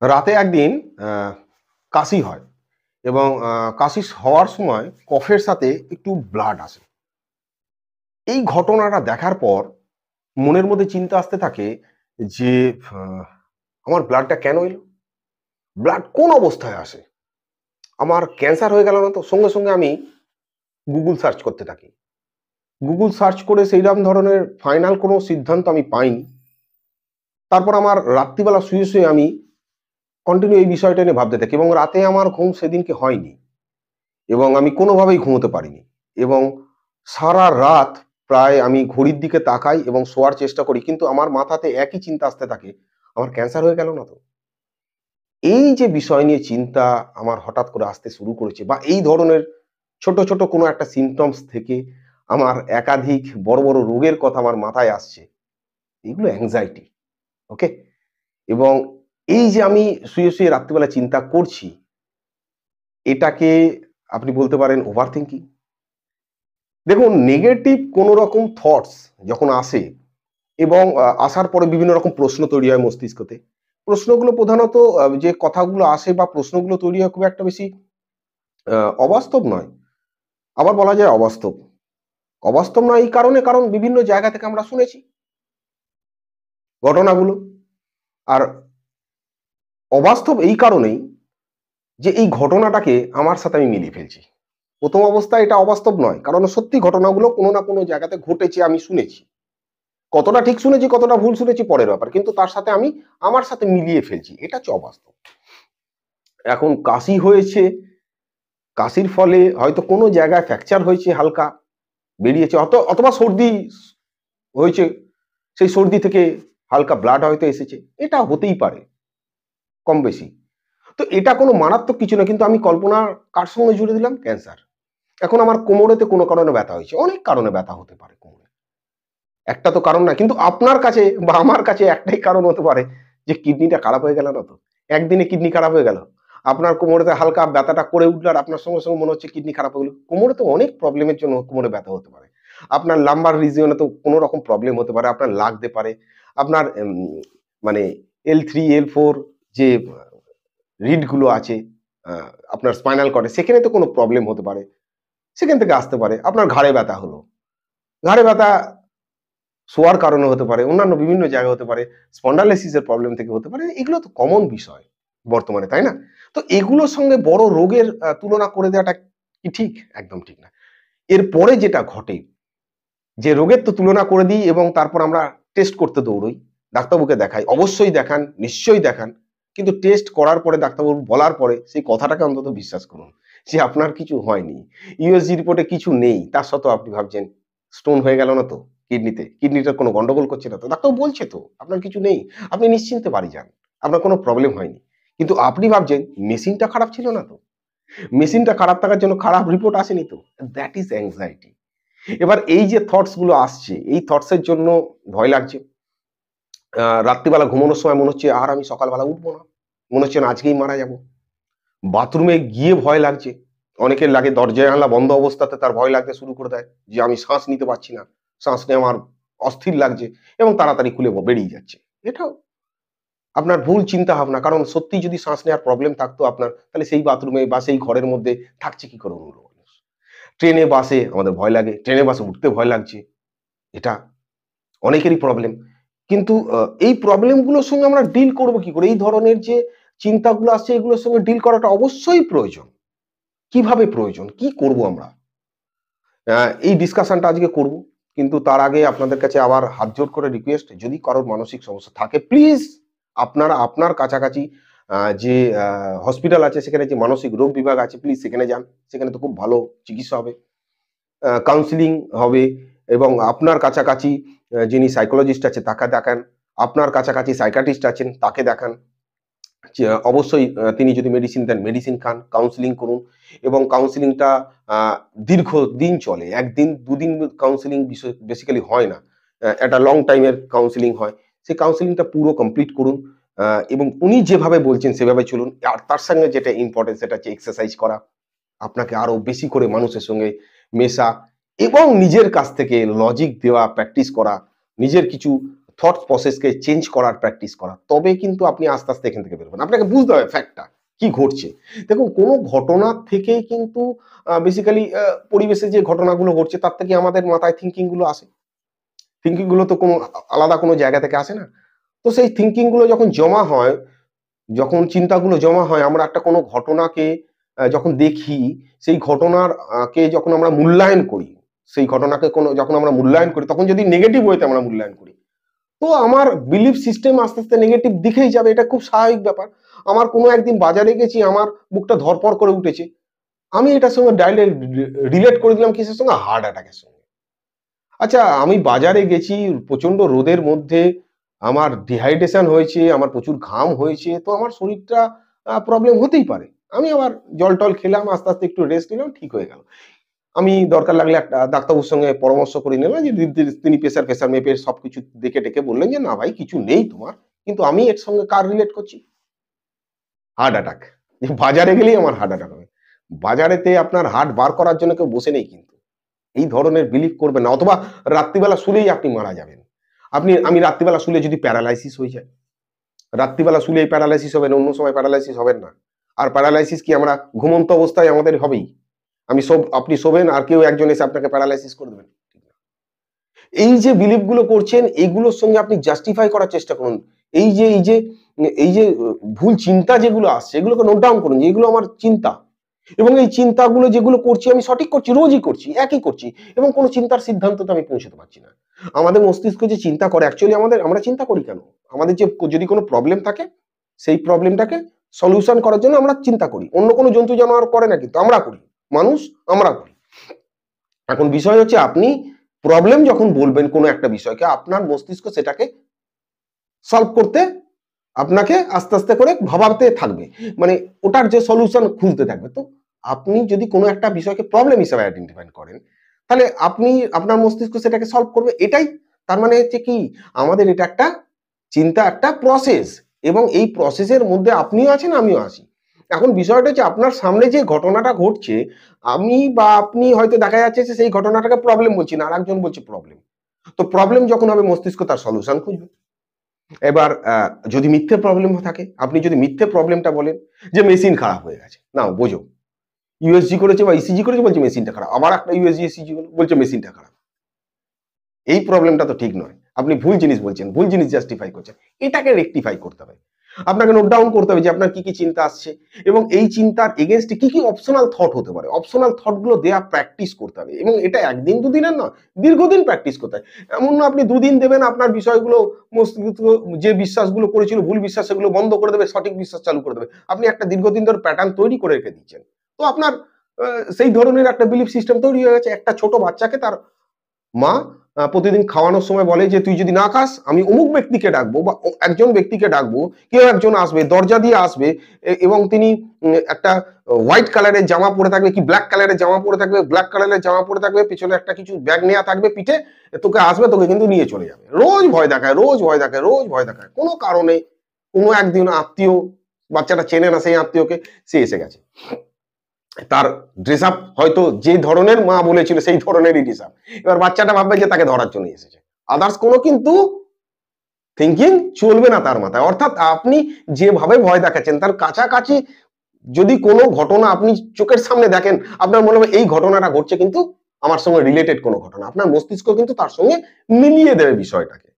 রাতে একদিন কাশি হয় এবং কাশি হওয়ার সময় কফের সাথে একটু ব্লাড আসে। এই ঘটনাটা দেখার পর মনের মধ্যে চিন্তা আসতে থাকে যে আ আমার ব্লাডটা কেন এলো? ব্লাড কোন অবস্থায় আসে? আমার ক্যান্সার হয়ে গেল না তো? সঙ্গে আমি Google সার্চ করতে থাকি। Google সার্চ করে সেইরকম ধরনের ফাইনাল কোনো সিদ্ধান্ত আমি পাইনি। তারপর আমার রাত্রিবেলা শুয়ে আমি কন্টিনিউ এই বিষয়টা নিয়ে ভাবতে থাকি এবং রাতে আমার ঘুম সেদিনকে হয়নি। এবং আমি কোনোভাবেই ঘুমোতে পারিনি এবং সারারাত প্রায় আমি ঘড়ির দিকে তাকাই এবং শোয়ার চেষ্টা করি। কিন্তু আমার মাথাতে একই চিন্তা আসতে থাকে, আমার ক্যান্সার হয়ে গেল না তো? এই যে বিষয় নিয়ে চিন্তা আমার হঠাৎ করে আসতে শুরু করেছে বা এই ধরনের ছোট কোনো একটা symptoms থেকে আমার একাধিক বড় রোগের কথা আমার মাথায় আসছে। এগুলো anxiety, ওকে? এবং এই যে আমি শুয়ে রাত্রিবেলা চিন্তা করছি, এটাকে আপনি বলতে পারেন ওভারথিংকিং। দেখুন নেগেটিভ কোনো রকম থটস যখন আসে এবং আসার পরে বিভিন্ন রকম প্রশ্ন তৈরি হয় মস্তিষ্কতে। প্রশ্নগুলো প্রধানত যে কথাগুলো আসে বা প্রশ্নগুলো তৈরি হয় খুব একটা বেশি আ অবাস্তব নয়। আবার বলা যায় অবাস্তব। অবাস্তব নয় এই কারণে কারণ বিভিন্ন জায়গা থেকে আমরা শুনেছি ঘটনাগুলো। আর অবাস্তব এই কারণেই যে এই ঘটনাটাকে আমার সাথে আমি মিলিয়ে ফেলছি। ১ম অবস্থায় এটা অবাস্তব নয়। কারণ সত্যি ঘটনাগুলো কোনো না কোনো জায়গাতে ঘটেছে আমি শুনেছি। কতটা ঠিক শুনেছি, কতটা ভুল শুনেছি পরের ব্যাপার। কিন্তু তার সাথে আমি আমার সাথে মিলিয়ে ফেলছি। এটা হচ্ছে অবাস্তব। এখন কাশি হয়েছে, কাশির ফলে হয়তো কোনো জায়গায় ফ্র্যাকচার হয়েছে হালকা, বেরিয়েছে অথবা সর্দি হয়েছে। সেই সর্দি থেকে হালকা ব্লাড হয়তো এসেছে। এটা হতেই পারে কম বেশি। তো এটা কোনো মারাত্মক কিছু না। কিন্তু আমি কল্পনা কার সঙ্গে জুড়ে দিলাম? ক্যান্সার। এখন আমার কোমরেতে কোনো কারণে ব্যথা হয়েছে। অনেক কারণে ব্যথা হতে পারে কোমরে। একটা তো কারণ না। কিন্তু আপনার কাছে বা আমার কাছে একটাই কারণ হতে পারে যে কিডনিটা খারাপ হয়ে গেল না তো? একদিনে কিডনি খারাপ হয়ে গেল। আপনার কোমরেতে হালকা ব্যথাটা করে উঠলো আর আপনার সঙ্গে মনে হচ্ছে কিডনি খারাপ হয়ে গেল। কোমরে তো অনেক প্রবলেমের জন্য কোমরে ব্যথা হতে পারে। আপনার লাম্বার রিজিয়ন এ তো কোন রকম প্রবলেম হতে পারে। আপনার লাগতে পারে। আপনার মানে L3, L4 যে রিড গুলো আছে আ আপনার স্পাইনাল কর্ড এ সেখানে তো কোনো প্রবলেম হতে পারে। সেখান থেকে আসতে পারে। আপনার ঘাড়ে ব্যথা হলো। ঘাড়ে ব্যথা শোয়ার কারণে হতে পারে, অন্যান্য বিভিন্ন জায়গায় হতে পারে, স্পন্ডালাইসিস এর প্রবলেম থেকে হতে পারে। এগুলো তো কমন বিষয় বর্তমানে, তাই না? তো এগুলোর সঙ্গে বড় রোগের তুলনা করে দেওয়াটা কি ঠিক? একদম ঠিক না। এরপরে যেটা ঘটে, যে রোগের তো তুলনা করে দিই এবং তারপর আমরা টেস্ট করতে দৌড়ই। ডাক্তারবাবুকে দেখাই। অবশ্যই দেখান, নিশ্চয়ই দেখান। কিন্তু টেস্ট করার পরে ডাক্তারবাবু বলার পরে সেই কথাটাকে অন্তত বিশ্বাস করুন। যে আপনার কিছু হয়নি। ইউএসজি রিপোর্টে কিছু নেই। তার সত্ত্বেও আপনি ভাবছেন স্টোন হয়ে গেল না তো কিডনিতে? কিডনিটার কোনো গন্ডগোল করছে না তো? ডাক্তারবাবু বলছে তো আপনার কিছু নেই। আপনি নিশ্চিন্তে বাড়ি যান। আপনার কোনো প্রবলেম হয়নি। কিন্তু আপনি ভাবছেন মেশিনটা খারাপ ছিল না তো? মেশিনটা খারাপ থাকার জন্য খারাপ রিপোর্ট আসেনি তো? That is anxiety. এবার এই যে থটস গুলো আসছে, এই থটস এর জন্য ভয় লাগছে। রাত্রিবেলা ঘুমানোর সময় মনে হচ্ছে আর আমি সকালবেলা উঠবো না। মনে হচ্ছে না আজকেই মারা যাবো। বাথরুমে গিয়ে ভয় লাগছে। অনেকের লাগে দরজা-জানালা বন্ধ অবস্থাতে তার ভয় লাগতে শুরু করে দেয় যে আমি শ্বাস নিতে পারছি না। শ্বাস নিয়ে আমার অস্থির লাগছে এবং তাড়াতাড়ি খুলে বেরিয়ে যাচ্ছে। এটাও আপনার ভুল চিন্তাভাবনা। কারণ সত্যিই যদি শ্বাস নেওয়ার প্রবলেম থাকতো আপনার, তাহলে সেই বাথরুমে বা সেই ঘরের মধ্যে থাকছে কি করে অন্য মানুষ? ট্রেনে, বাসে আমাদের ভয় লাগে। ট্রেনে, বাসে উঠতে ভয় লাগছে। এটা অনেকেরই প্রবলেম। কিন্তু এই প্রবলেম গুলোর সঙ্গে আমরা ডিল করব কি করে? এই ধরনের যে চিন্তাগুলো আসছে এগুলোর সঙ্গে ডিল করাটা অবশ্যই প্রয়োজন। কিভাবে প্রয়োজন? কি করব আমরা? আ এই ডিসকাশনটা আজকে করব। কিন্তু তার আগে আপনাদের কাছে আবার হাত জোড় করে রিকোয়েস্ট যদি কারোর মানসিক সমস্যা থাকে প্লিজ আপনারা আপনার কাছাকাছি যে হসপিটাল আছে সেখানে যে মানসিক রোগ বিভাগ আছে প্লিজ সেখানে যান। সেখানে তো খুব ভালো চিকিৎসা হবে। কাউন্সেলিং হবে এবং আপনার কাছাকাছি যিনি সাইকোলজিস্ট আছে তাকে দেখান। আপনার কাছাকাছি সাইকিয়াট্রিস্ট আছেন তাকে দেখান। যে অবশ্যই তিনি যদি মেডিসিন দেন, মেডিসিন খান, কাউন্সেলিং করুন এবং কাউন্সেলিংটা আ দীর্ঘদিন চলে। ১ দিন ২ দিন কাউন্সেলিং বেসিক্যালি হয় না। একটা লং টাইম এর কাউন্সেলিং হয়। সেই কাউন্সেলিংটা পুরো কমপ্লিট করুন আ এবং উনি যেভাবে বলছেন সেভাবে চলুন। আর তার সঙ্গে যেটা ইম্পোর্টেন্ট সেটা হচ্ছে এক্সারসাইজ করা। আপনাকে আরো বেশি করে মানুষের সঙ্গে মেশা এবং নিজের কাছ থেকে লজিক দেওয়া, প্র্যাকটিস করা, নিজের কিছু থট প্রসেসকে চেঞ্জ করার প্র্যাকটিস করা, তবে কিন্তু আপনি আস্তে আস্তে এখান থেকে বেরোবেন। আপনাকে বুঝতে হবে ফ্যাক্টটা কি ঘটছে। দেখুন, কোনো ঘটনার থেকেই কিন্তু বেসিক্যালি পরিবেশে যে ঘটনাগুলো ঘটছে তার থেকে আমাদের মাথায় থিঙ্কিং গুলো আসে। থিঙ্কিং গুলো তো কোনো আলাদা কোনো জায়গা থেকে আসে না। তো সেই থিঙ্কিং গুলো যখন জমা হয়, যখন চিন্তাগুলো জমা হয়, আমরা একটা কোনো ঘটনাকে যখন দেখি, সেই ঘটনার কে যখন আমরা মূল্যায়ন করি, সেই ঘটনাকে যখন আমরা মূল্যায়ন করি, তখন যদি নেগেটিভ ওয়েতে আমরা মূল্যায়ন করি, তো আমার বিলিফ সিস্টেম আস্তে আস্তে নেগেটিভ দিকেই যাবে। এটা খুব স্বাভাবিক ব্যাপার। আমার কোনো একদিন বাজারে গেছি, আমার বুকটা ধড়ফড় করে উঠেছে, আমি এটার সঙ্গে ডাইরেক্ট রিলেট করে দিলাম কিসের সঙ্গে? হার্ট অ্যাটাকের সঙ্গে। আচ্ছা, আমি বাজারে গেছি প্রচন্ড রোদের মধ্যে, আমার ডিহাইড্রেশন হয়েছে, আমার প্রচুর ঘাম হয়েছে, তো আমার শরীরটা প্রবলেম হতেই পারে। আমি আবার জল-টল খেলাম, আস্তে আস্তে একটু রেস্ট নিলাম, ঠিক হয়ে গেল। আমি দরকার লাগলে একটা ডাক্তারবাবুর সঙ্গে পরামর্শ করে নিলাম, যে তিনি প্রেশার মেপে সবকিছু দেখে টেকে বললেন যে, "না ভাই, কিছু নেই তোমার।" কিন্তু আমি এর সঙ্গে কার রিলেট করছি? Heart attack. বাজারে গেলেই আমার হার্ট অ্যাটাক হবে। বাজারেতে আপনার হার্ট বার করার জন্য কেউ বসে নেই কিন্তু। এই ধরনের বিলিভ করবেন না। অথবা রাত্রিবেলা শুলেই আপনি মারা যাবেন। আমি রাত্রিবেলা শুলে যদি প্যারালাইসিস হয়ে যায়, রাত্রিবেলা শুলেই প্যারালাইসিস হবেন, অন্য সময় প্যারালাইসিস হবেন না। আর প্যারালাইসিস কি আমরা ঘুমন্ত অবস্থায় আমাদের হবেই? আপনি শোবেন আর কেউ একজন এসে আপনাকে প্যারালাইসিস করে দেবেন। এই যে বিলিভ গুলো করছেন, এগুলোর সঙ্গে আপনি জাস্টিফাই করার চেষ্টা করুন। এই যে ভুল চিন্তা যেগুলো আসছে, এগুলোকে নোট ডাউন করুন যে এগুলো আমার চিন্তা। এবং এই চিন্তাগুলো যেগুলো করছি আমি সঠিক করছি, রোজই করছি, একই করছি, এবং কোনো চিন্তার সিদ্ধান্ততে আমি পৌঁছাতে পারছি না। আমাদের মস্তিষ্ক যে চিন্তা করে, অ্যাকচুয়ালি আমরা চিন্তা করি কেন? আমাদের যদি কোনো প্রবলেম থাকে, সেই প্রবলেমটাকে সলিউশন করার জন্য আমরা চিন্তা করি। অন্য কোনো জন্তু জানোয়ার করে না, কিন্তু আমরা করি। মানুষ, আমরা করি। এখন বিষয় হচ্ছে, আপনি প্রবলেম যখন বলবেন কোনো একটা বিষয়কে, আপনার মস্তিষ্ক সেটাকে সলভ করতে আপনাকে আস্তে আস্তে করে ভাবাতে থাকবে। মানে ওটার যে সলিউশন খুঁজতে থাকবে। তো আপনি যদি কোনো একটা বিষয়কে প্রবলেম হিসেবে আইডেন্টিফাই করেন, তাহলে আপনার মস্তিষ্ক সেটাকে সলভ করবে। এটাই তার মানে হচ্ছে কি, আমাদের এটা একটা চিন্তা, একটা প্রসেস, এবং এই প্রসেসের মধ্যে আপনিও আছেন, আমিও আছি। এখন বিষয়টা হচ্ছে, আপনার সামনে যে ঘটনাটা ঘটছে, আমি বা আপনি হয়তো দেখা যাচ্ছে যে সেই ঘটনাটাকে প্রবলেম বলছি না, আরেকজন বলছে প্রবলেম। তো প্রবলেম যখন হবে, মস্তিষ্ক তার সলিউশন খুঁজবে। এবার যদি মিথ্যে প্রবলেম থাকে, আপনি যদি মিথ্যে প্রবলেমটা বলেন যে মেশিন খারাপ হয়ে গেছে, নাও বোঝো, ইউএসজি করেছে বা ইসিজি করেছে, বলছে মেশিনটা খারাপ, আবার একটা ইউএসজি ইসিজি হলো, বলছে মেশিনটা খারাপ। এই প্রবলেমটা তো ঠিক নয়। আপনি ভুল জিনিস বলছেন, ভুল জিনিস জাস্টিফাই করছেন। এটাকে রেকটিফাই করতে হবে। আপনাকে নোট ডাউন করতে হবে যে আপনার কি কি চিন্তা আসছে, এবং এই চিন্তার এগেইনস্টে কি কি অপশনাল থট হতে পারে। অপশনাল থট গুলো দেয়া প্র্যাকটিস করতে হবে, এবং এটা একদিন দুদিনের নয়, দীর্ঘদিন প্র্যাকটিস করতে হয়। এমন না আপনি দুদিন দেবেন, আপনার বিষয়গুলো মস্তিষ্ক যে বিশ্বাসগুলো করেছিল ভুল বিশ্বাস, সেগুলো বন্ধ করে দেবে, সঠিক বিশ্বাস চালু করে দেবে। আপনি একটা দীর্ঘদিন ধরে প্যাটার্ন তৈরি করে রেখে দিচ্ছেন। তো আপনার সেই ধরনের একটা বিলিফ সিস্টেম তৈরি হয়ে গেছে। একটা ছোট বাচ্চাকে তার মা প্রতিদিন খাওয়ানোর সময় বলে যে, "তুই যদি না খাস, আমি অমুক ব্যক্তিকে ডাকবো, বা একজন ব্যক্তিকে ডাকবো, কেউ একজন আসবে, দরজা দিয়ে আসবে, এবং তিনি একটা হোয়াইট কালারের জামা পরে থাকবে, কি ব্ল্যাক কালারের জামা পরে থাকবে, ব্ল্যাক কালারের জামা পরে থাকবে, পেছনে একটা কিছু ব্যাগ নেয়া থাকবে পিঠে, তোকে আসবে, তোকে কিন্তু নিয়ে চলে যাবে।" রোজ ভয় দেখায়, রোজ ভয় দেখায়, রোজ ভয় দেখায়। কোনো কারণে কোনো একদিন আত্মীয়, বাচ্চাটা চেনে না সেই আত্মীয়কে, সে এসে গেছে। তার ড্রেস আপ হয়তো যে ধরনের মা বলেছিল সেই ধরনেরই ড্রেস আপ। এবার বাচ্চাটা ভাববে যে তাকে ধরার জন্য এসেছে। আদার্স কোনো কিন্তু থিংকিং চলবে না তার মাথায়। অর্থাৎ আপনি যেভাবে ভয় দেখাচ্ছেন, তার কাছাকাছি যদি কোনো ঘটনা আপনি চোখের সামনে দেখেন, আপনার মনে হবে এই ঘটনাটা ঘটছে কিন্তু আমার সঙ্গে রিলেটেড কোনো ঘটনা। আপনার মস্তিষ্ক কিন্তু তার সঙ্গে মিলিয়ে দেবে বিষয়টাকে।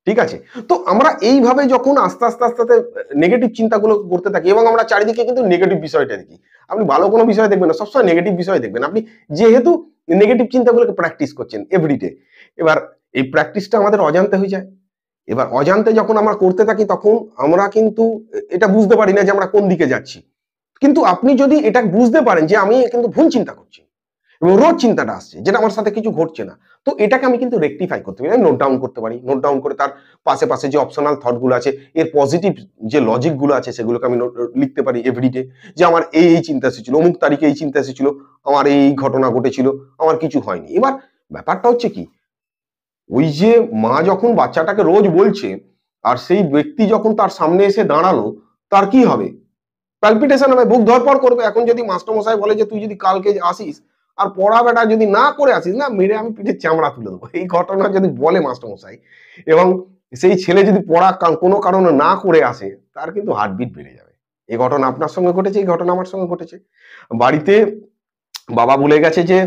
ঠিক আছে? তো আমরা এইভাবে যখন আস্তে আস্তে নেগেটিভ চিন্তাগুলো করতে থাকি, এবং আমরা চারিদিকে কিন্তু নেগেটিভ বিষয়টা দেখি। আপনি ভালো কোনো বিষয় দেখবেন না, সবসময় নেগেটিভ বিষয় দেখবেন। আপনি যেহেতু নেগেটিভ চিন্তাগুলোকে প্র্যাকটিস করছেন এভরিডে, এবার এই প্র্যাকটিসটা আমাদের অজান্তে হয়ে যায়। এবার অজান্তে যখন আমরা করতে থাকি, তখন আমরা কিন্তু এটা বুঝতে পারি না যে আমরা কোন দিকে যাচ্ছি। কিন্তু আপনি যদি এটা বুঝতে পারেন যে আমি কিন্তু ভুল চিন্তা করছি, এবং রোজ চিন্তাটা আসছে যেটা আমার সাথে কিছু ঘটছে না, তো এটাকে আমি কিন্তু রেকটিফাই করতে পারি, নোট ডাউন করতে পারি। নোট ডাউন করে তার পাশে যে অপশনাল থট গুলো আছে, এর পজিটিভ যে লজিক গুলো আছে, সেগুলোকে আমি লিখতে পারি এভরিডে, যে আমার এই চিন্তা এসেছিল, অমুক তারিখে এই চিন্তা এসেছিল, আমার এই ঘটনা ঘটেছিল, আমার কিছু হয়নি। এবার ব্যাপারটা হচ্ছে কি, ওই যে মা যখন বাচ্চাটাকে রোজ বলছে, আর সেই ব্যক্তি যখন তার সামনে এসে দাঁড়ালো, তার কি হবে? পালপিটেশন হবে, বুক ধড়ফড় করবে। এখন যদি মাস্টারমশাই বলে যে, "তুই যদি কালকে আসিস, আর পড়া বেটা যদি না করে আসিস না, মেরে আমি পিঠের চামড়া তুলে দেবো।" এই ঘটনা যদি বলে মাস্টারমশাই, এবং সেই ছেলে যদি পড়া কোনো কারণে না করে আসে, তার কিন্তু হার্টবিট বেড়ে যাবে। এই ঘটনা আপনার সঙ্গে ঘটেছে, এই ঘটনা আমার সঙ্গে ঘটেছে। বাড়িতে বাবা বলে গেছে যে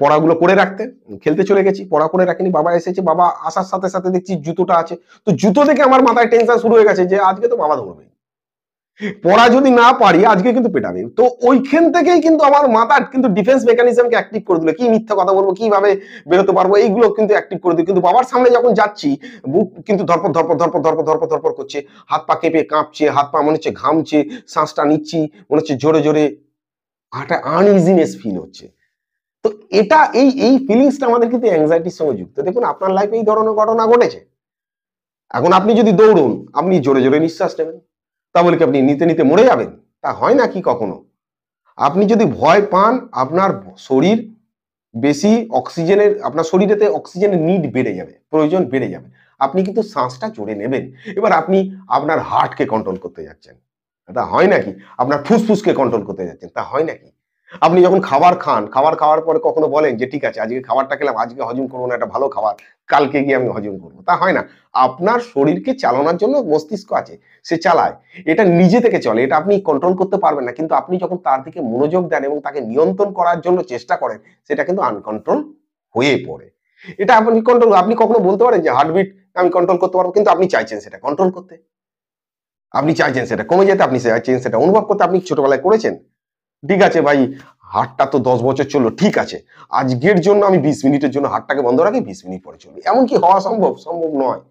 পড়াগুলো করে রাখতে, খেলতে চলে গেছি, পড়া করে রাখিনি, বাবা এসেছে, বাবা আসার সাথে সাথে দেখছি জুতোটা আছে, তো জুতো দেখে আমার মাথায় টেনশন শুরু হয়ে গেছে যে আজকে তো বাবা ধরবে, পড়া যদি না পারি আজকে কিন্তু পেটাবে। তো ওইখান থেকেই কিন্তু আমার মাথা কিন্তু ডিফেন্স মেকানিজমকে অ্যাক্টিভ করে দিল, কি মিথ্যা কথা বলবো, কিভাবে বেরোতে পারবো, এইগুলো কিন্তু অ্যাক্টিভ করে দিল। কিন্তু বাবার সামনে যখন যাচ্ছি, বুক কিন্তু ধরপর ধরপর ধরপর ধরপর ধরপর ধরপর করছে, হাত পা কেঁপে কাঁপছে, হাত পা মনে হচ্ছে ঘামছে, শ্বাসটা নিচ্ছি মনে হচ্ছে জোরে জোরে, একটা আনইজিনেস ফিল হচ্ছে। তো এটা এই এই ফিলিংসটা আমাদের কিন্তু অ্যাংজাইটির সঙ্গে যুক্ত। দেখুন আপনার লাইফে এই ধরনের ঘটনা ঘটেছে। এখন আপনি যদি দৌড়ুন, আপনি জোরে জোরে নিঃশ্বাস নেবেন, তা বলে কি আপনি নিতে নিতে মরে যাবেন? তা হয় না কি কখনো? আপনি যদি ভয় পান, আপনার শরীর বেশি অক্সিজেনের, আপনার শরীরেতে অক্সিজেনের নিড বেড়ে যাবে, প্রয়োজন বেড়ে যাবে। আপনি কিন্তু শ্বাসটা জোরে নেবেন। এবার আপনি আপনার হার্টকে কন্ট্রোল করতে যাচ্ছেন, তা হয় নাকি? আপনার ফুসফুসকে কন্ট্রোল করতে যাচ্ছেন, তা হয় নাকি? আপনি যখন খাবার খান, খাবার খাওয়ার পরে কখনো বলেন যে ঠিক আছে আজকে খাবারটা খেলাম, আজকে হজম করবো না, একটা ভালো খাবার, কালকে গিয়ে আমি হজম করবো, তা হয় না। আপনার শরীরকে চালানোর জন্য মস্তিষ্ক আছে, সে চালায়, এটা নিজে থেকে চলে, এটা আপনি কন্ট্রোল করতে পারবেন না। কিন্তু আপনি যখন তার দিকে মনোযোগ দেন এবং তাকে নিয়ন্ত্রণ করার জন্য চেষ্টা করেন, সেটা কিন্তু আনকন্ট্রোল হয়ে পড়ে। এটা আপনি কন্ট্রোল, আপনি কখনো বলতে পারেন যে হার্টবিট আমি কন্ট্রোল করতে পারবো, কিন্তু আপনি চাইছেন সেটা কন্ট্রোল করতে, আপনি চাইছেন সেটা কমে যেতে, আপনি চাইছেন সেটা অনুভব করতে। আপনি ছোটবেলায় করেছেন, ঠিক আছে ভাই, হাটটা তো 10 বছর চললো, ঠিক আছে আজকের জন্য আমি 20 মিনিটের জন্য হাটটাকে বন্ধ রাখি, 20 মিনিট পরে চলবে, এমন কি হওয়া সম্ভব? সম্ভব নয়।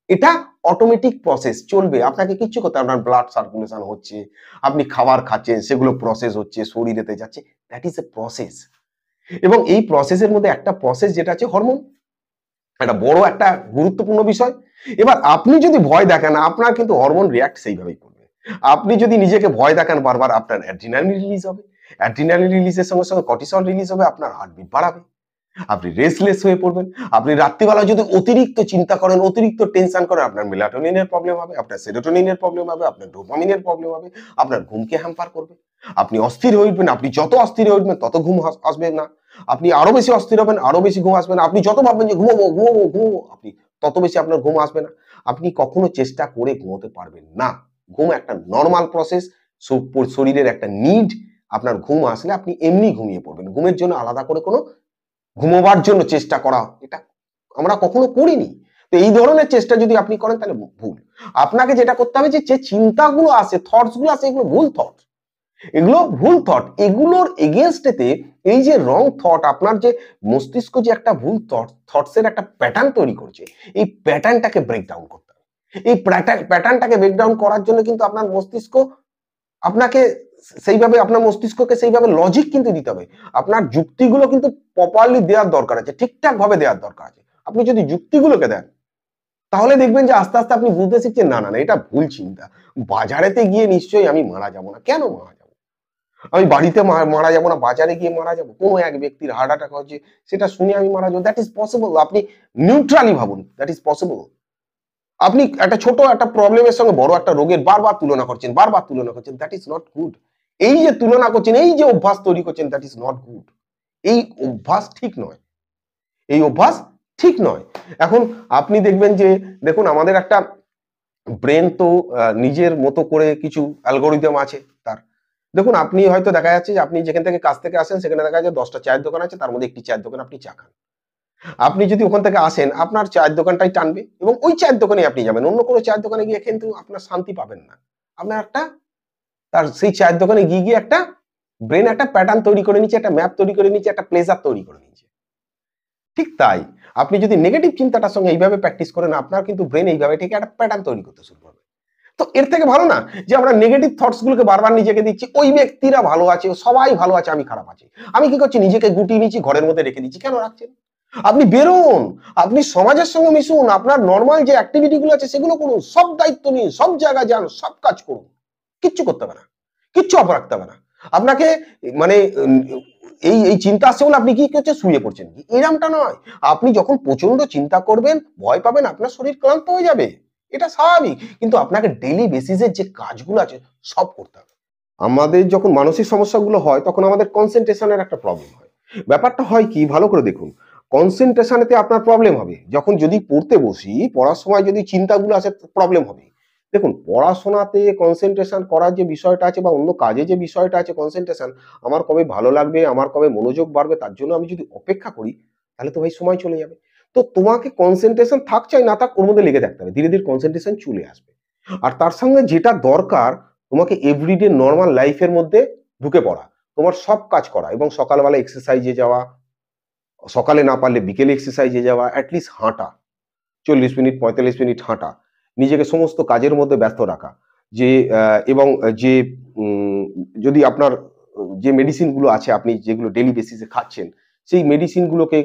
এটা অটোমেটিক প্রসেস, চলবে, আপনাকে কিচ্ছু করতে, আপনার ব্লাড সার্কুলেশন হচ্ছে, আপনি খাবার খাচ্ছেন, সেগুলো প্রসেস হচ্ছে, শরীরেতে যাচ্ছে, দ্যাট ইজ এ প্রসেস। এবং এই প্রসেসের মধ্যে একটা প্রসেস যেটা আছে হরমোন, একটা বড় একটা গুরুত্বপূর্ণ বিষয়। এবার আপনি যদি ভয় দেখান, আপনার কিন্তু হরমোন রিয়াক্ট সেইভাবেই করবে। আপনি যদি নিজেকে ভয় দেখান বারবার, আপনার অ্যাড্রিনালিন রিলিজ হবে, অ্যাড্রিনালিন রিলিজের সঙ্গে সঙ্গে কর্টিসল রিলিজ হবে, আপনার হার্টবিট বাড়াবে, আপনি রেস্টলেস হয়ে পড়বেন। আপনি রাত্রিবেলা যদি অতিরিক্ত চিন্তা করেন, অতিরিক্ত টেনশন করেন, আপনার মেলাটোনিনের প্রবলেম হবে, আপনার সেরোটোনিনের প্রবলেম হবে, আপনার ডোপামিনের প্রবলেম হবে, আপনার ঘুমকে হ্যাম্পার করবে। আপনি অস্থির হয়ে উঠবেন, আপনি যত অস্থির হয়ে উঠবেন তত ঘুম আসবে না, আপনি আরো বেশি অস্থির হবেন, আরো বেশি ঘুম আসবে না। আপনি যত ভাববেন যে ঘুমাবো ঘুমাবো ঘুমাবো, আপনি তত বেশি আপনার ঘুম আসবে না। আপনি কখনো চেষ্টা করে ঘুমোতে পারবেন না। ঘুম একটা নর্মাল প্রসেস, শরীরের একটা নিড। আপনার ঘুম আসলে আপনি এমনি ঘুমিয়ে পড়বেন, ঘুমের জন্য আলাদা করে কোনো ঘুমোবার জন্য চেষ্টা করা, এটা আমরা কখনো করিনি। তো এই ধরনের চেষ্টা যদি আপনি করেন তাহলে ভুল। আপনাকে যেটা করতে হবে, যে চিন্তাগুলো আসে, থটস গুলো আসে, এগুলো ভুল থট, এগুলো ভুল থট, এগুলোর এগেনস্টেতে এই যে রং থট, আপনার যে মস্তিষ্ক যে একটা ভুল থটস এর একটা প্যাটার্ন তৈরি করছে, এই প্যাটার্নটাকে ব্রেকডাউন করতে হবে। এই প্যাটার্নটাকে ব্রেকডাউন করার জন্য কিন্তু আপনার মস্তিষ্ক আপনাকে সেইভাবে, আপনার মস্তিষ্ককে সেইভাবে লজিক কিন্তু দিতে হবে। আপনার যুক্তিগুলো কিন্তু প্রপারলি দেওয়ার দরকার আছে, ঠিকঠাক ভাবে দেওয়ার দরকার আছে। আপনি যদি যুক্তিগুলোকে দেন, তাহলে দেখবেন যে আস্তে আস্তে আপনি বুঝতে শিখছেন, না না না এটা ভুল চিন্তা। বাজারেতে গিয়ে নিশ্চয়ই আমি মারা যাব না, কেন মারা যাব? আমি বাড়িতে মারা যাব না, বাজারে গিয়ে মারা যাব? কোনো এক ব্যক্তির হার্ট অ্যাটাক হচ্ছে, সেটা শুনে আমি মারা যাবো? That is possible. আপনি নিউট্রালি ভাবুন, দ্যাট ইজ পসিবল। আপনি একটা ছোট একটা প্রবলেমের সঙ্গে বড় একটা রোগের বারবার তুলনা করছেন, বারবার তুলনা করছেন, দ্যাট ইজ নট গুড। এই যে তুলনা করছেন, এই যে অভ্যাস তৈরি করছেন, দ্যাট ইজ নট গুড। এই অভ্যাস ঠিক নয়, এই অভ্যাস ঠিক নয়। এখন আপনি দেখবেন যে, দেখুন আমাদের একটা ব্রেন তো নিজের মতো করে কিছু অ্যালগোরিদম আছে তার। দেখুন আপনি হয়তো দেখা যাচ্ছে যে আপনি যেখান থেকে কাজ থেকে আসেন, সেখানে দেখা যায় 10টা চায়ের দোকান আছে, তার মধ্যে একটি চায়ের দোকান আপনি চা খান। আপনি যদি ওখান থেকে আসেন, আপনার চায়ের দোকানটাই টানবে এবং ওই চায়ের দোকানে আপনি যাবেন। অন্য কোনো চায়ের দোকানে গিয়ে কিন্তু আপনার শান্তি পাবেন না। আপনার একটা, তার সেই চায়ের দোকানে গিয়ে গিয়ে একটা ব্রেন একটা প্যাটার্ন তৈরি করে নিচ্ছে, একটা ম্যাপ তৈরি করে নিচ্ছে, একটা প্লেজার তৈরি করে নিচ্ছে। ঠিক তাই, আপনি যদি নেগেটিভ চিন্তাটার সঙ্গে এইভাবে প্র্যাকটিস করেন, আপনার কিন্তু ব্রেন এইভাবে ঠিক একটা প্যাটার্ন তৈরি করতে শুরু করবে। তো এর থেকে ভালো না যে আমরা নেগেটিভ থটস গুলোকে বারবার নিজেকে দিচ্ছি, ওই ব্যক্তিরা ভালো আছে, সবাই ভালো আছে, আমি খারাপ আছি। আমি কি করছি, নিজেকে গুটিয়ে নিচ্ছি, ঘরের মধ্যে রেখে দিচ্ছি। কেন রাখছেন? আপনি বেরোন, আপনি সমাজের সঙ্গে মিশুন, আপনার নর্মাল যে অ্যাক্টিভিটি গুলো আছে সেগুলো করুন, সব দায়িত্ব নিন, সব জায়গায় যান, সব কাজ করুন, কিচ্ছু করতে হবে না, কিচ্ছু অফ রাখতে হবে না আপনাকে। মানে এই এই চিন্তা আসছে বলে আপনি কি করছেন, শুয়ে পড়ছেন, এরমটা নয়। আপনি যখন প্রচন্ড চিন্তা করবেন, ভয় পাবেন, আপনার শরীর ক্লান্ত হয়ে যাবে, এটা স্বাভাবিক। কিন্তু আপনাকে ডেইলি বেসিসের যে কাজগুলো আছে সব করতে হবে। আমাদের যখন মানসিক সমস্যাগুলো হয়, তখন আমাদের কনসেন্ট্রেশনের একটা প্রবলেম হয়। ব্যাপারটা হয় কি, ভালো করে দেখুন, কনসেন্ট্রেশনেতে আপনার প্রবলেম হবে। যখন যদি পড়তে বসি, পড়ার সময় যদি চিন্তাগুলো আসে প্রবলেম হবে। দেখুন, পড়াশোনাতে কনসেন্ট্রেশন করার যে বিষয়টা আছে বা অন্য কাজে যে বিষয়টা আছে কনসেন্ট্রেশন, আমার কবে ভালো লাগবে, আমার কবে মনোযোগ বাড়বে তার জন্য আমি যদি অপেক্ষা করি, তাহলে তো ভাই সময় চলে যাবে। তো তোমাকে কনসেন্ট্রেশন থাক চাই না থাক ওর মধ্যে লেগে থাকতে হবে। ধীরে, ধীরে কনসেন্ট্রেশন চলে আসবে। আর তার সঙ্গে যেটা দরকার তোমাকে এভরিডে নরমাল লাইফ এর মধ্যে ঢুকে পড়া। তোমার সব কাজ করা এবং সকালবেলা এক্সারসাইজে যাওয়া, সকালে না পারলে বিকেলে এক্সারসাইজে যাওয়া, অ্যাটলিস্ট হাঁটা। ৪০ মিনিট ৪৫ মিনিট হাঁটা। নিজেকে সমস্ত কাজের মধ্যে ব্যস্ত রাখা। যে এবং যে উম যদি আপনার যে মেডিসিন গুলো আছে আপনি যেগুলো ডেইলি বেসিসে খাচ্ছেন, সেই মেডিসিন গুলোকে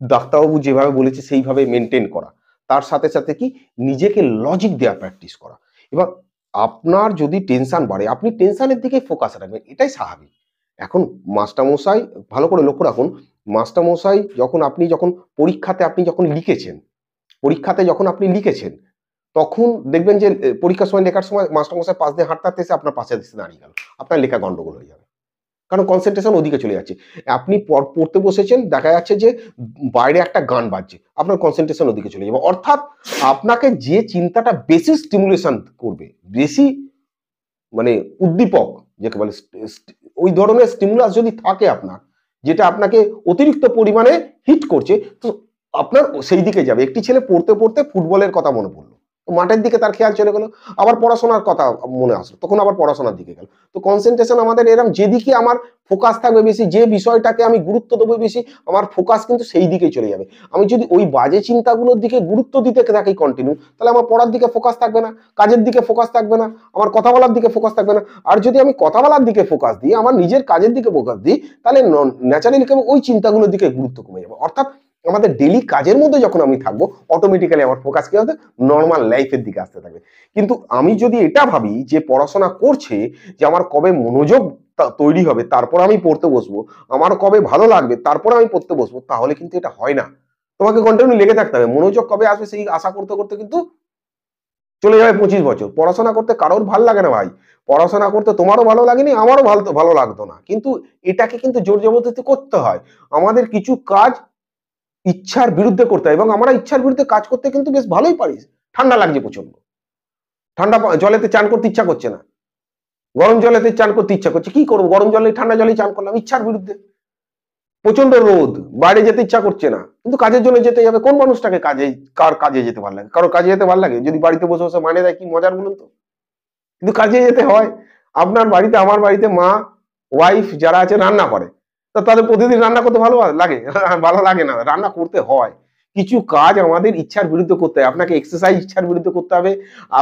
ডাক্তারবাবু যেভাবে বলেছে সেইভাবে মেইনটেইন করা। তার সাথে, সাথে কি নিজেকে লজিক দেওয়া প্র্যাকটিস করা। এবার আপনার যদি টেনশন বাড়ে, আপনি টেনশনের দিকেই ফোকাস রাখবেন। এটাই স্বাভাবিক। এখন মাস্টারমশাই ভালো করে লক্ষ্য রাখুন, মাস্টারমশাই যখন পরীক্ষাতে আপনি যখন লিখেছেন, তখন দেখবেন যে পরীক্ষার সময় লেখার সময় মাস্টারমশাই পাশ দিয়ে হাঁটতে এসে আপনার পাশে এসে দাঁড়িয়ে গেল। আপনার লেখা গন্ডগোল হয়ে যাবে। কারণ কনসেন্ট্রেশন ওদিকে চলে যাচ্ছে। আপনি পড়তে বসেছেন, দেখা যাচ্ছে যে বাইরে একটা গান বাজছে। আপনার কনসেন্ট্রেশন ওদিকে চলে যাবে। অর্থাৎ আপনাকে যে চিন্তাটা বেশি স্টিমুলেশন করবে, বেশি মানে উদ্দীপক যাকে বলে ওই ধরনের স্টিমুলাস যদি থাকে আপনার, যেটা আপনাকে অতিরিক্ত পরিমাণে হিট করছে, তো আপনার সেই দিকে যাবে। একটি ছেলে পড়তে পড়তে ফুটবলের কথা মনে পড়লো, তো মাঠের দিকে তার খেয়াল চলে গেল। আবার পড়াশোনার কথা মনে আসলো, তখন আবার পড়াশোনার দিকে গেল। তো কনসেন্ট্রেশন আমাদের এরকম, যেদিকে আমার ফোকাস থাকবে বেশি, যে বিষয়টাকে আমি গুরুত্ব দেবো বেশি, আমার ফোকাস কিন্তু সেই দিকেই চলে যাবে। আমি যদি ওই বাজে চিন্তাগুলোর দিকে গুরুত্ব দিতে থাকি কন্টিনিউ, তাহলে আমার পড়ার দিকে ফোকাস থাকবে না, কাজের দিকে ফোকাস থাকবে না, আমার কথা বলার দিকে ফোকাস থাকবে না। আর যদি আমি কথা বলার দিকে ফোকাস দিই, আমার নিজের কাজের দিকে ফোকাস দিই, তাহলে ন্যাচারালি ওই চিন্তাগুলোর দিকে গুরুত্ব কমে যাবে। অর্থাৎ আমাদের ডেইলি কাজের মধ্যে যখন আমি থাকবো, অটোমেটিক্যালি আমার ফোকাস কি হবে, নর্মাল লাইফের দিকে আসতে থাকবে। কিন্তু আমি যদি এটা ভাবি যে পড়াশোনা করছে, যে আমার কবে মনোযোগ তৈরি হবে তারপর আমি পড়তে বসবো, আমার কবে ভালো লাগবে তারপর আমি পড়তে বসবো, তাহলে কিন্তু এটা হয় না। তোমাকে কন্টিনিউ লেগে থাকতে হবে। মনোযোগ কবে আসবে সেই আশা করতে করতে কিন্তু চলে যাবে 25 বছর। পড়াশোনা করতে কারোর ভালো লাগে না ভাই। পড়াশোনা করতে তোমারও ভালো লাগেনি, আমারও ভালো লাগতো না। কিন্তু এটাকে কিন্তু জোর জবরদস্তি করতে হয়। আমাদের কিছু কাজ ইচ্ছার বিরুদ্ধে করতে হয় এবং আমরা ইচ্ছার বিরুদ্ধে কাজ করতে কিন্তু বেশ ভালোই পারি। ঠান্ডা লাগছে প্রচন্ড, ঠান্ডা জলেতে চান করতে ইচ্ছা করছে না, গরম জলেতে চান করতে ইচ্ছা করছে, কি করবো, গরম জলে ঠান্ডা জলে চান করলাম, ইচ্ছার বিরুদ্ধে। প্রচন্ড রোদ, বাইরে যেতে ইচ্ছা করছে না, কিন্তু কাজের জন্য যেতে হবে। কোন মানুষটাকে কার কাজে যেতে ভালো লাগে? কারো কাজে যেতে ভালো লাগে? যদি বাড়িতে বসে বসে মানে দেয়, কি মজার বলুন তো। কিন্তু কাজে যেতে হয়। আপনার বাড়িতে, আমার বাড়িতে মা, ওয়াইফ যারা আছে রান্না করে, তো তাদের প্রতিদিন রান্না করতে ভালো লাগে? ভালো লাগে না, রান্না করতে হয়। কিছু কাজ আমাদের ইচ্ছার বিরুদ্ধে করতে হয়। আপনাকে এক্সারসাইজ ইচ্ছার বিরুদ্ধে করতে হবে।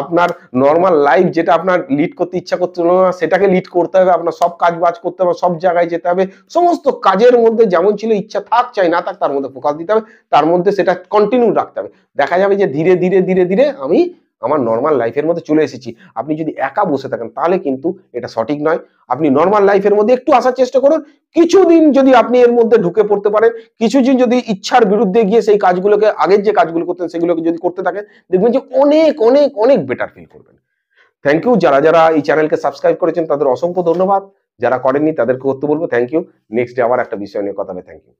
আপনার নর্মাল লাইফ যেটা আপনার লিড করতে ইচ্ছা করছিল না, সেটাকে লিড করতে হবে। আপনার সব কাজ বাজ করতে হবে, সব জায়গায় যেতে হবে। সমস্ত কাজের মধ্যে যেমন ছিল, ইচ্ছা থাক চাই না থাক, তার মধ্যে ফোকাস দিতে হবে। তার মধ্যে সেটা কন্টিনিউ রাখতে হবে। দেখা যাবে যে ধীরে ধীরে ধীরে ধীরে আমি আমার নর্মাল লাইফের মধ্যে চলে এসেছি। আপনি যদি একা বসে থাকেন তাহলে কিন্তু এটা সঠিক নয়। আপনি নর্মাল লাইফের মধ্যে একটু আসার চেষ্টা করুন। কিছুদিন যদি আপনি এর মধ্যে ঢুকে পড়তে পারেন, কিছুদিন যদি ইচ্ছার বিরুদ্ধে গিয়ে সেই কাজগুলোকে, আগের যে কাজগুলো করতেন সেগুলোকে যদি করতে থাকেন, দেখবেন যে অনেক অনেক অনেক বেটার ফিল করবেন। Thank you. যারা যারা এই চ্যানেলকে সাবস্ক্রাইব করেছেন তাদের অসংখ্য ধন্যবাদ। যারা করেননি তাদেরকে করতে বলবো থ্যাংক ইউ। নেক্সট ডে আবার একটা বিষয় নিয়ে কথা হবে। Thank you.